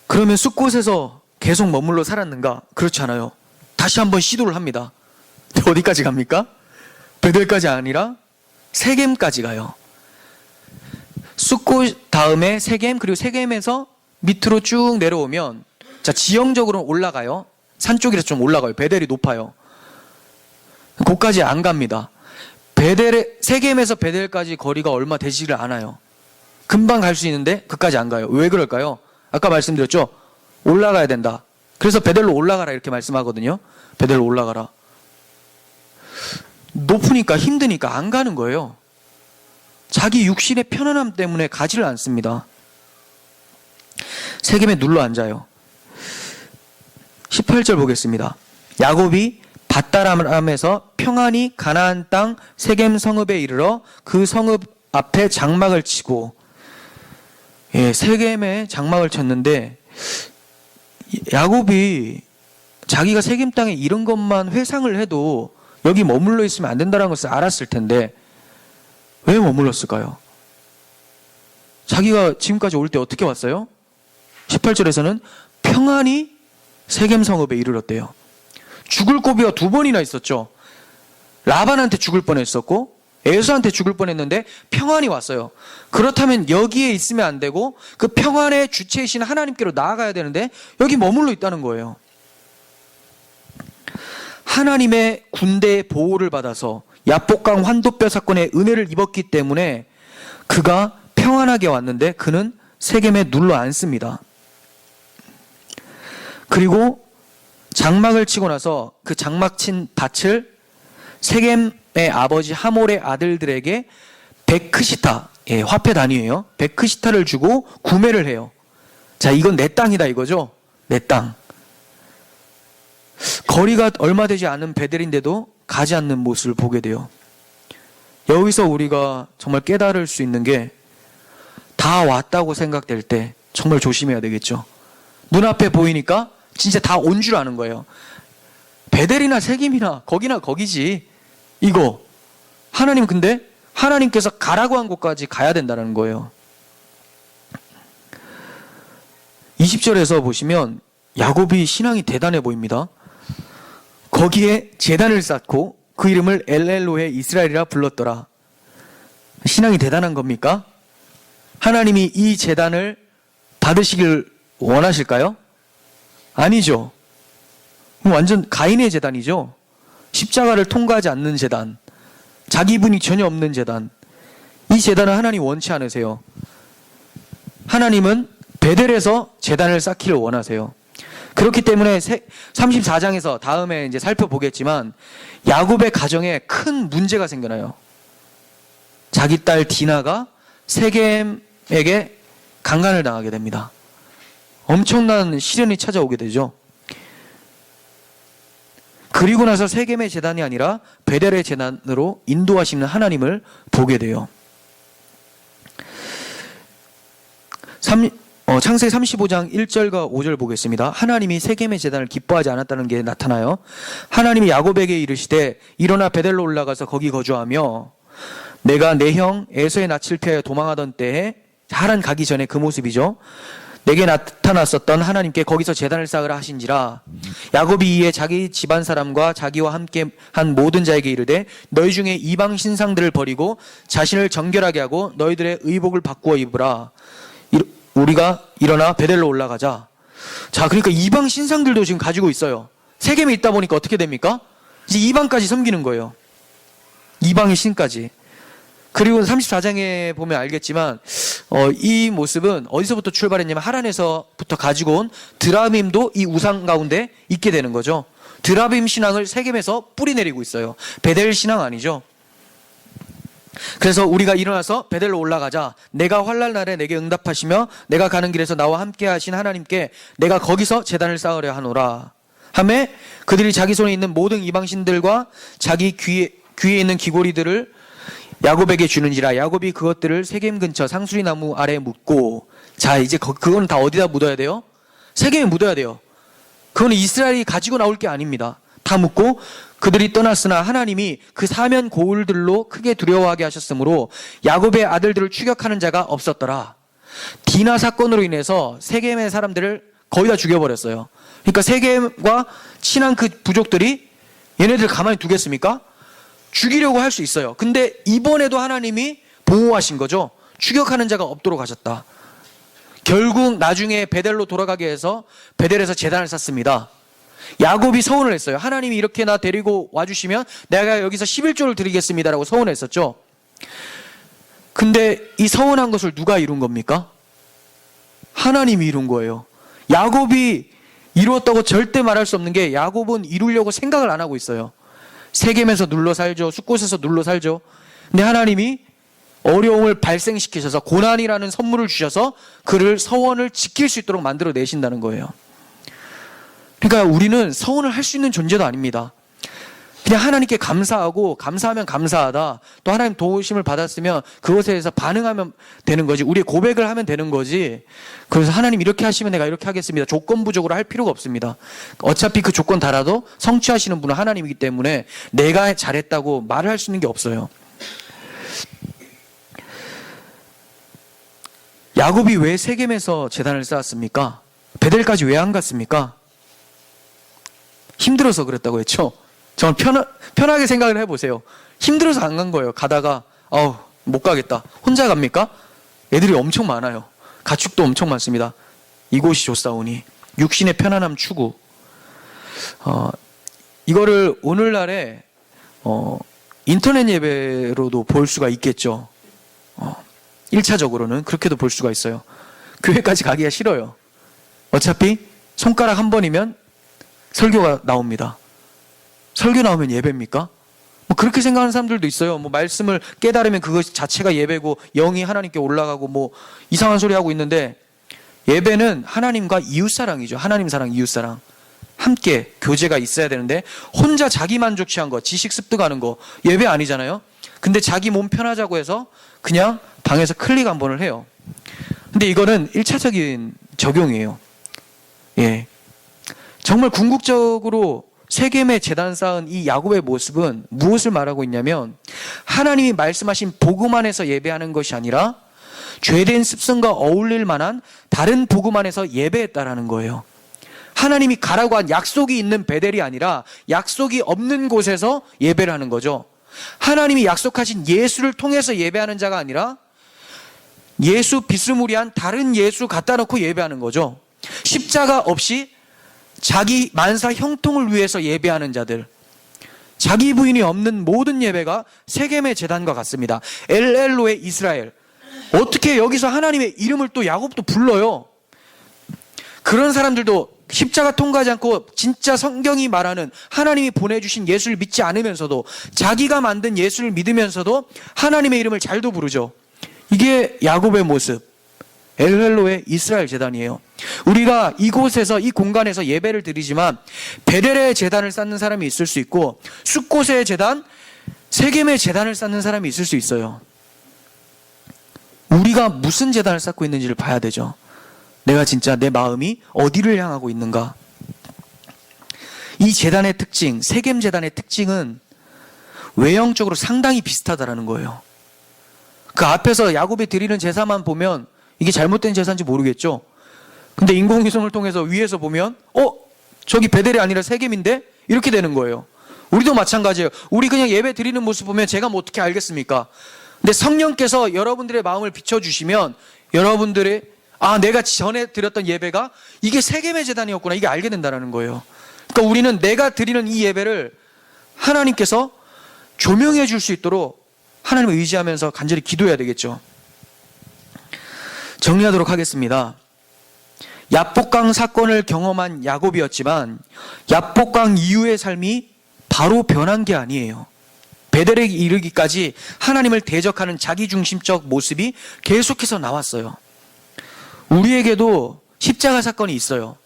그러면 숫곳에서 계속 머물러 살았는가? 그렇지 않아요. 다시 한번 시도를 합니다. 어디까지 갑니까? 베델까지 아니라 세겜까지 가요. 숫곳 다음에 세겜, 그리고 세겜에서 밑으로 쭉 내려오면, 자, 지형적으로 올라가요. 산 쪽이라서 좀 올라가요. 베델이 높아요. 거기까지 안 갑니다. 세겜에서 베델까지 거리가 얼마 되지를 않아요. 금방 갈 수 있는데 그까지 안 가요. 왜 그럴까요? 아까 말씀드렸죠? 올라가야 된다. 그래서 베델로 올라가라 이렇게 말씀하거든요. 베델로 올라가라. 높으니까 힘드니까 안 가는 거예요. 자기 육신의 편안함 때문에 가지를 않습니다. 세겜에 눌러 앉아요. 18절 보겠습니다. 야곱이 밧다람에서 평안히 가나안 땅 세겜 성읍에 이르러 그 성읍 앞에 장막을 치고, 세겜에 장막을 쳤는데, 야곱이 자기가 세겜 땅에 이런 것만 회상을 해도 여기 머물러 있으면 안 된다는 것을 알았을 텐데 왜 머물렀을까요? 자기가 지금까지 올 때 어떻게 왔어요? 18절에서는 평안히 세겜 성읍에 이르렀대요. 죽을 고비가 2번이나 있었죠. 라반한테 죽을 뻔했었고 에서한테 죽을 뻔했는데 평안히 왔어요. 그렇다면 여기에 있으면 안 되고 그 평안의 주체이신 하나님께로 나아가야 되는데 여기 머물러 있다는 거예요. 하나님의 군대의 보호를 받아서 야복강 환도뼈 사건의 은혜를 입었기 때문에 그가 평안하게 왔는데 그는 세겜에 눌러 앉습니다. 그리고 장막을 치고 나서 그 장막 친 밭을 세겜의 아버지 하몰의 아들들에게 베크시타, 화폐 단위예요. 베크시타를 주고 구매를 해요. 자, 이건 내 땅이다 이거죠. 내 땅. 거리가 얼마 되지 않은 베델인데도 가지 않는 모습을 보게 돼요. 여기서 우리가 정말 깨달을 수 있는 게, 다 왔다고 생각될 때 정말 조심해야 되겠죠. 눈앞에 보이니까 진짜 다 온 줄 아는 거예요. 베델이나 세겜이나 거기나 거기지 이거. 하나님, 근데 하나님께서 가라고 한 곳까지 가야 된다는 거예요. 20절에서 보시면 야곱이 신앙이 대단해 보입니다. 거기에 제단을 쌓고 그 이름을 엘엘로헤 이스라엘이라 불렀더라. 신앙이 대단한 겁니까? 하나님이 이 제단을 받으시길 원하실까요? 아니죠. 완전 가인의 제단이죠. 십자가를 통과하지 않는 제단, 자기 분이 전혀 없는 제단. 이 제단을 하나님 원치 않으세요. 하나님은 베델에서 제단을 쌓기를 원하세요. 그렇기 때문에 34장에서 다음에 이제 살펴보겠지만 야곱의 가정에 큰 문제가 생겨나요. 자기 딸 디나가 세겜에게 강간을 당하게 됩니다. 엄청난 시련이 찾아오게 되죠. 그리고 나서 세겜의 제단이 아니라 베델의 제단으로 인도하시는 하나님을 보게 돼요. 창세기 35장 1절과 5절 보겠습니다. 하나님이 세겜의 제단을 기뻐하지 않았다는 게 나타나요. 하나님이 야곱에게 이르시되 일어나 베델로 올라가서 거기 거주하며 내가 내 형 에서의 낯을 피하여 도망하던 때에, 하란 가기 전에 그 모습이죠. 내게 나타났었던 하나님께 거기서 제단을 쌓으라 하신지라. 야곱이 이에 자기 집안 사람과 자기와 함께 한 모든 자에게 이르되 너희 중에 이방 신상들을 버리고 자신을 정결하게 하고 너희들의 의복을 바꾸어 입으라. 우리가 일어나 베델로 올라가자. 자, 그러니까 이방 신상들도 지금 가지고 있어요. 세겜에 있다 보니까 어떻게 됩니까? 이제 이방까지 섬기는 거예요. 이방의 신까지. 그리고 34장에 보면 알겠지만 이 모습은 어디서부터 출발했냐면 하란에서부터 가지고 온 드라빔도 이 우상 가운데 있게 되는 거죠. 드라빔 신앙을 세겜에서 뿌리내리고 있어요. 베델 신앙 아니죠. 그래서 우리가 일어나서 베델로 올라가자. 내가 환난 날에 내게 응답하시며 내가 가는 길에서 나와 함께 하신 하나님께 내가 거기서 제단을 쌓으려 하노라 하매 그들이 자기 손에 있는 모든 이방신들과 자기 귀에 있는 귀고리들을 야곱에게 주는지라. 야곱이 그것들을 세겜 근처 상수리 나무 아래에 묻고, 자 이제 그거는 다 어디다 묻어야 돼요? 세겜에 묻어야 돼요. 그거는 이스라엘이 가지고 나올 게 아닙니다. 다 묻고 그들이 떠났으나 하나님이 그 사면 고울들로 크게 두려워하게 하셨으므로 야곱의 아들들을 추격하는 자가 없었더라. 디나 사건으로 인해서 세겜의 사람들을 거의 다 죽여버렸어요. 그러니까 세겜과 친한 그 부족들이 얘네들 가만히 두겠습니까? 죽이려고 할 수 있어요. 근데 이번에도 하나님이 보호하신 거죠. 추격하는 자가 없도록 하셨다. 결국 나중에 베델로 돌아가게 해서 베델에서 제단을 쌓습니다. 야곱이 서원을 했어요. 하나님이 이렇게 나 데리고 와주시면 내가 여기서 11조를 드리겠습니다라고 서원했었죠. 근데 이 서원한 것을 누가 이룬 겁니까? 하나님이 이룬 거예요. 야곱이 이루었다고 절대 말할 수 없는 게 야곱은 이루려고 생각을 안 하고 있어요. 세겜에서 눌러 살죠. 숫곳에서 눌러 살죠. 근데 하나님이 어려움을 발생시키셔서 고난이라는 선물을 주셔서 그를 서원을 지킬 수 있도록 만들어 내신다는 거예요. 그러니까 우리는 서원을 할 수 있는 존재도 아닙니다. 그냥 하나님께 감사하고 감사하면 감사하다. 또 하나님 도우심을 받았으면 그것에 대해서 반응하면 되는 거지. 우리의 고백을 하면 되는 거지. 그래서 하나님 이렇게 하시면 내가 이렇게 하겠습니다. 조건부적으로 할 필요가 없습니다. 어차피 그 조건 달아도 성취하시는 분은 하나님이기 때문에 내가 잘했다고 말을 할 수 있는 게 없어요. 야곱이 왜 세겜에서 제단을 쌓았습니까? 베델까지 왜 안 갔습니까? 힘들어서 그랬다고 했죠. 정말 편하게 생각을 해보세요. 힘들어서 안 간 거예요. 가다가 못 가겠다. 혼자 갑니까? 애들이 엄청 많아요. 가축도 엄청 많습니다. 이곳이 좋사오니 육신의 편안함 추구. 이거를 오늘날에 인터넷 예배로도 볼 수가 있겠죠. 1차적으로는 그렇게도 볼 수가 있어요. 교회까지 가기가 싫어요. 어차피 손가락 한 번이면 설교가 나옵니다. 설교 나오면 예배입니까? 뭐 그렇게 생각하는 사람들도 있어요. 뭐 말씀을 깨달으면 그것 자체가 예배고 영이 하나님께 올라가고 뭐 이상한 소리 하고 있는데, 예배는 하나님과 이웃사랑이죠. 하나님 사랑, 이웃사랑. 함께 교제가 있어야 되는데 혼자 자기 만족 취한 거, 지식 습득하는 거 예배 아니잖아요. 근데 자기 몸 편하자고 해서 그냥 방에서 클릭 한 번을 해요. 근데 이거는 1차적인 적용이에요. 예. 정말 궁극적으로 세겜의 제단 쌓은 이 야곱의 모습은 무엇을 말하고 있냐면, 하나님이 말씀하신 복음 안에서 예배하는 것이 아니라 죄된 습성과 어울릴 만한 다른 복음 안에서 예배했다라는 거예요. 하나님이 가라고 한 약속이 있는 베델이 아니라 약속이 없는 곳에서 예배를 하는 거죠. 하나님이 약속하신 예수를 통해서 예배하는 자가 아니라 예수 비스무리한 다른 예수 갖다 놓고 예배하는 거죠. 십자가 없이 자기 만사 형통을 위해서 예배하는 자들, 자기 부인이 없는 모든 예배가 세겜의 제단과 같습니다. 엘엘로의 이스라엘. 어떻게 여기서 하나님의 이름을 또 야곱도 불러요? 그런 사람들도 십자가 통과하지 않고 진짜 성경이 말하는 하나님이 보내주신 예수를 믿지 않으면서도, 자기가 만든 예수를 믿으면서도 하나님의 이름을 잘도 부르죠. 이게 야곱의 모습, 엘헬로의 이스라엘 제단이에요. 우리가 이곳에서, 이 공간에서 예배를 드리지만 베델의 제단을 쌓는 사람이 있을 수 있고, 숫곳의 제단, 세겜의 제단을 쌓는 사람이 있을 수 있어요. 우리가 무슨 제단을 쌓고 있는지를 봐야 되죠. 내가 진짜 내 마음이 어디를 향하고 있는가. 이 제단의 특징, 세겜 제단의 특징은 외형적으로 상당히 비슷하다라는 거예요. 그 앞에서 야곱이 드리는 제사만 보면 이게 잘못된 제사인지 모르겠죠. 근데 인공위성을 통해서 위에서 보면 저기 베델이 아니라 세겜인데? 이렇게 되는 거예요. 우리도 마찬가지예요. 우리 그냥 예배 드리는 모습 보면 제가 뭐 어떻게 알겠습니까? 근데 성령께서 여러분들의 마음을 비춰주시면 여러분들의 내가 전에 드렸던 예배가 이게 세겜의 제단이었구나, 이게 알게 된다는 거예요. 그러니까 우리는 내가 드리는 이 예배를 하나님께서 조명해 줄 수 있도록 하나님을 의지하면서 간절히 기도해야 되겠죠. 정리하도록 하겠습니다. 야복강 사건을 경험한 야곱이었지만 야복강 이후의 삶이 바로 변한 게 아니에요. 베델에 이르기까지 하나님을 대적하는 자기중심적 모습이 계속해서 나왔어요. 우리에게도 십자가 사건이 있어요.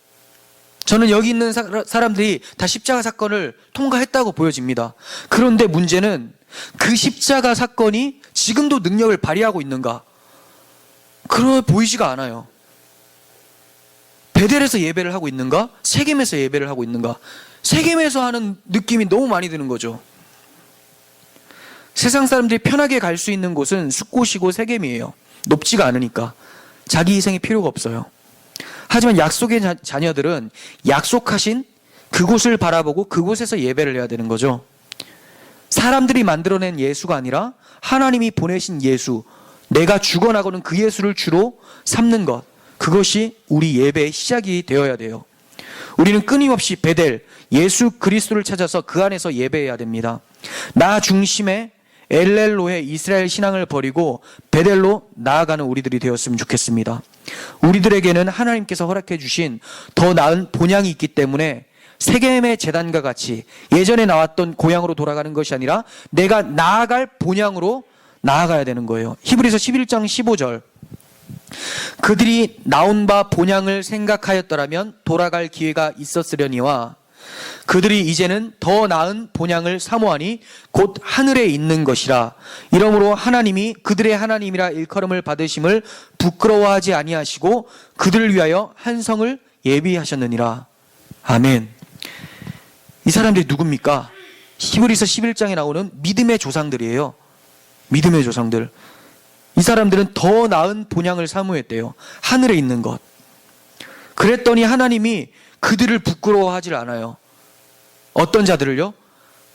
저는 여기 있는 사람들이 다 십자가 사건을 통과했다고 보여집니다. 그런데 문제는 그 십자가 사건이 지금도 능력을 발휘하고 있는가? 그러 보이지가 않아요. 베델에서 예배를 하고 있는가? 세겜에서 예배를 하고 있는가? 세겜에서 하는 느낌이 너무 많이 드는 거죠. 세상 사람들이 편하게 갈 수 있는 곳은 숫곳이고 세겜이에요. 높지가 않으니까. 자기 희생이 필요가 없어요. 하지만 약속의 자녀들은 약속하신 그곳을 바라보고 그곳에서 예배를 해야 되는 거죠. 사람들이 만들어낸 예수가 아니라 하나님이 보내신 예수, 내가 죽어나가는 그 예수를 주로 삼는 것, 그것이 우리 예배의 시작이 되어야 돼요. 우리는 끊임없이 베델, 예수 그리스도를 찾아서 그 안에서 예배해야 됩니다. 나 중심의 엘렐로의 이스라엘 신앙을 버리고 베델로 나아가는 우리들이 되었으면 좋겠습니다. 우리들에게는 하나님께서 허락해 주신 더 나은 본향이 있기 때문에 세겜의 제단과 같이 예전에 나왔던 고향으로 돌아가는 것이 아니라 내가 나아갈 본향으로 나아가야 되는 거예요. 히브리서 11장 15절, 그들이 나온 바 본향을 생각하였더라면 돌아갈 기회가 있었으려니와 그들이 이제는 더 나은 본향을 사모하니 곧 하늘에 있는 것이라. 이러므로 하나님이 그들의 하나님이라 일컬음을 받으심을 부끄러워하지 아니하시고 그들을 위하여 한 성을 예비하셨느니라. 아멘. 이 사람들이 누굽니까? 히브리서 11장에 나오는 믿음의 조상들이에요. 믿음의 조상들. 이 사람들은 더 나은 본향을 사모했대요. 하늘에 있는 것. 그랬더니 하나님이 그들을 부끄러워하지 않아요. 어떤 자들을요?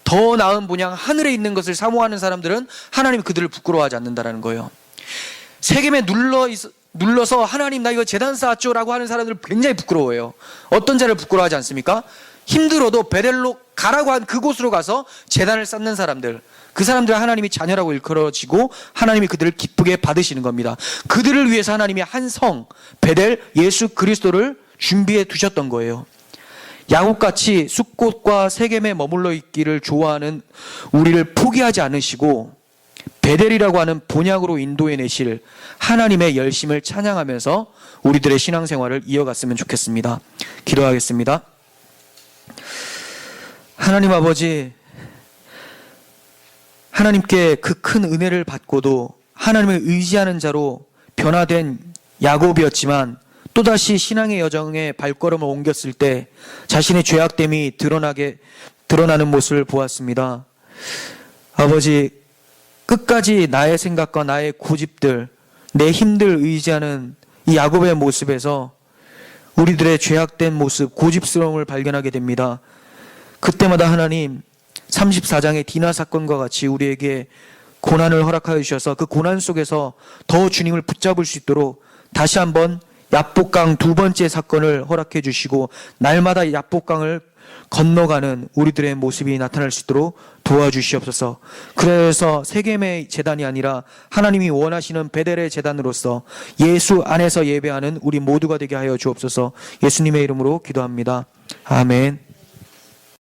더 나은 본향, 하늘에 있는 것을 사모하는 사람들은 하나님이 그들을 부끄러워하지 않는다는 거예요. 세겜에 눌러서 하나님 나 이거 제단 쌓았죠 라고 하는 사람들을 굉장히 부끄러워해요. 어떤 자를 부끄러워하지 않습니까? 힘들어도 베델로 가라고 한 그곳으로 가서 제단을 쌓는 사람들, 그 사람들은 하나님이 자녀라고 일컬어지고 하나님이 그들을 기쁘게 받으시는 겁니다. 그들을 위해서 하나님이 한 성, 베델, 예수 그리스도를 준비해 두셨던 거예요. 야곱같이 숫곳과 세겜에 머물러 있기를 좋아하는 우리를 포기하지 않으시고 베델이라고 하는 본향으로 인도해 내실 하나님의 열심을 찬양하면서 우리들의 신앙생활을 이어갔으면 좋겠습니다. 기도하겠습니다. 하나님 아버지, 하나님께 그 큰 은혜를 받고도 하나님을 의지하는 자로 변화된 야곱이었지만 또다시 신앙의 여정에 발걸음을 옮겼을 때 자신의 죄악됨이 드러나는 모습을 보았습니다. 아버지, 끝까지 나의 생각과 나의 고집들, 내 힘들 의지하는 이 야곱의 모습에서 우리들의 죄악된 모습, 고집스러움을 발견하게 됩니다. 그때마다 하나님 34장의 디나 사건과 같이 우리에게 고난을 허락하여 주셔서 그 고난 속에서 더 주님을 붙잡을 수 있도록 다시 한번 야복강 두 번째 사건을 허락해 주시고 날마다 야복강을 건너가는 우리들의 모습이 나타날 수 있도록 도와주시옵소서. 그래서 세겜의 제단이 아니라 하나님이 원하시는 베델의 제단으로서 예수 안에서 예배하는 우리 모두가 되게 하여 주옵소서. 예수님의 이름으로 기도합니다. 아멘.